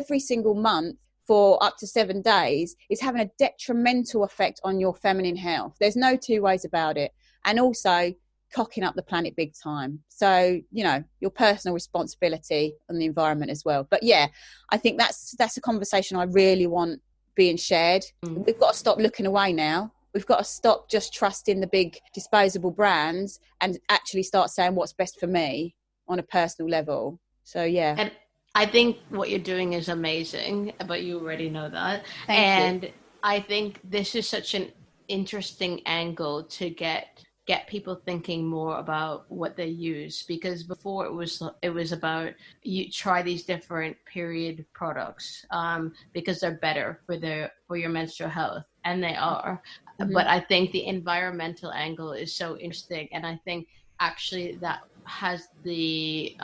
every single month for up to 7 days is having a detrimental effect on your feminine health. There's no two ways about it. And also cocking up the planet big time. So, you know, your personal responsibility on the environment as well. But yeah, I think that's a conversation I really want being shared. We've got to stop looking away now. We've got to stop just trusting the big disposable brands and actually start saying what's best for me on a personal level. So yeah. And I think what you're doing is amazing, but you already know that. Thank you. I think this is such an interesting angle to get people thinking more about what they use, because before it was about you try these different period products because they're better for your menstrual health, and they are. But I think the environmental angle is so interesting, and I think actually that has the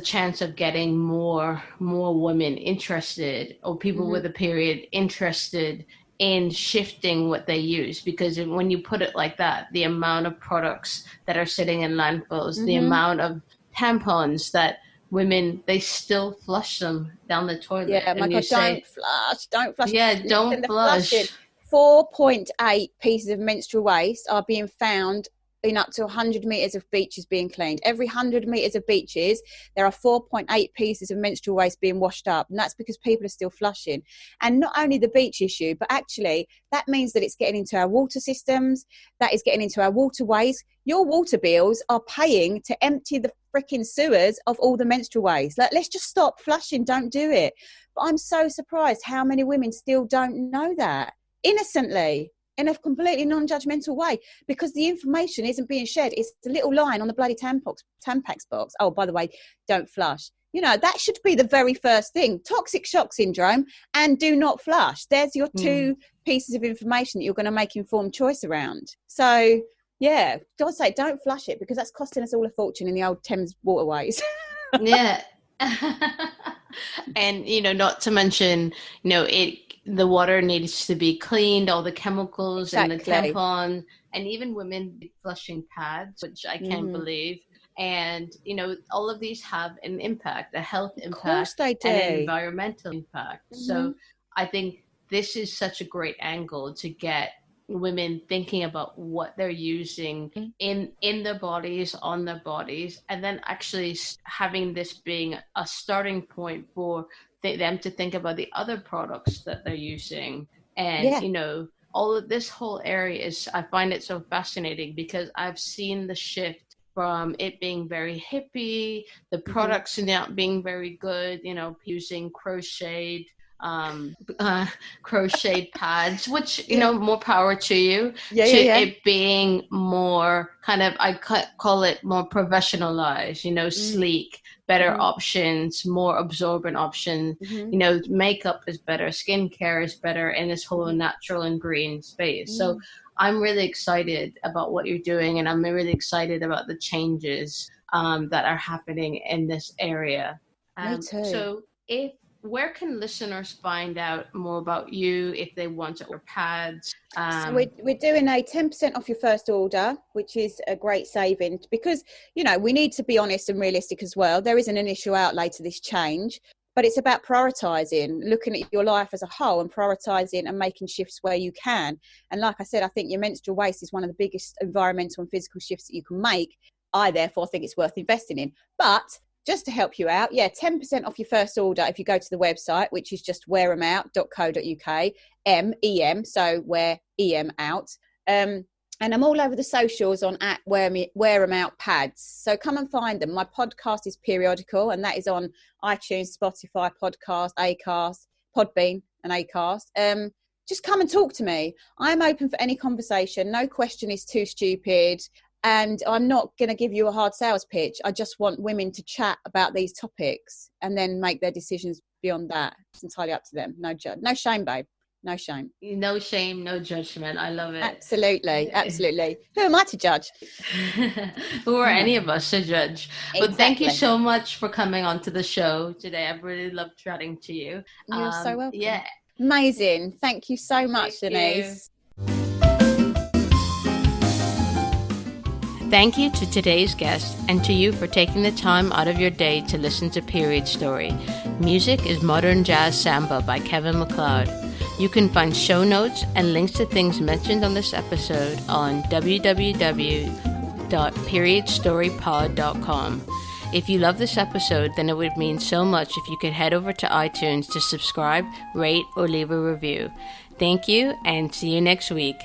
chance of getting more women interested, or people with a period interested in shifting what they use. Because when you put it like that, the amount of products that are sitting in landfills, the amount of tampons that women, they still flush them down the toilet. Yeah, my God, don't flush. Yeah, don't flush. 4.8 pieces of menstrual waste are being found in up to 100 metres of beaches being cleaned. Every 100 metres of beaches, there are 4.8 pieces of menstrual waste being washed up. And that's because people are still flushing. And not only the beach issue, but actually that means that it's getting into our water systems, that is getting into our waterways. Your water bills are paying to empty the freaking sewers of all the menstrual waste. Like, let's just stop flushing. Don't do it. But I'm so surprised how many women still don't know that innocently, in a completely non-judgmental way, because the information isn't being shared. It's a little line on the bloody Tampax box. Oh, by the way, don't flush. You know, that should be the very first thing. Toxic shock syndrome and do not flush. There's your two pieces of information that you're going to make informed choice around. So, yeah, God say, don't flush it, because that's costing us all a fortune in the old Thames waterways. Yeah. And, you know, not to mention, you know, the water needs to be cleaned, all the chemicals and the tampon, and even women flushing pads, which I can't believe. And, you know, all of these have an impact, a health impact and an environmental impact. So I think this is such a great angle to get women thinking about what they're using in their bodies, on their bodies, and then actually having this being a starting point for them to think about the other products that they're using. And you know, all of this whole area is, I find it so fascinating, because I've seen the shift from it being very hippie, the products not being very good, you know, using crocheted pads, which, you know, more power to you, it being more kind of, I call it more professionalized, you know, sleek, better options, more absorbent options. You know, makeup is better, skincare is better in this whole natural and green space. So I'm really excited about what you're doing, and I'm really excited about the changes that are happening in this area. Me too. So where can listeners find out more about you if they want to order pads? So we're doing a 10% off your first order, which is a great saving, because, you know, we need to be honest and realistic as well. There is an initial outlay to this change, but it's about prioritising, looking at your life as a whole and prioritising and making shifts where you can. And like I said, I think your menstrual waste is one of the biggest environmental and physical shifts that you can make. I therefore think it's worth investing in. But just to help you out, 10% off your first order if you go to the website, which is just wearemout.co.uk, MEM, so wear EM out. And I'm all over the socials on @wearemout pads. So come and find them. My podcast is periodical, and that is on iTunes, Spotify, Podcast, Acast, Podbean and Acast. Just come and talk to me. I'm open for any conversation. No question is too stupid. And I'm not going to give you a hard sales pitch. I just want women to chat about these topics and then make their decisions beyond that. It's entirely up to them. No shame, babe. No shame. No shame, no judgment. I love it. Absolutely. Absolutely. Who am I to judge? Who are any of us to judge? Exactly. But thank you so much for coming on to the show today. I've really loved chatting to you. You're so welcome. Yeah. Amazing. Thank you so much, Denise. Thank you to today's guest and to you for taking the time out of your day to listen to Period Story. Music is Modern Jazz Samba by Kevin MacLeod. You can find show notes and links to things mentioned on this episode on www.periodstorypod.com. If you love this episode, then it would mean so much if you could head over to iTunes to subscribe, rate, or leave a review. Thank you, and see you next week.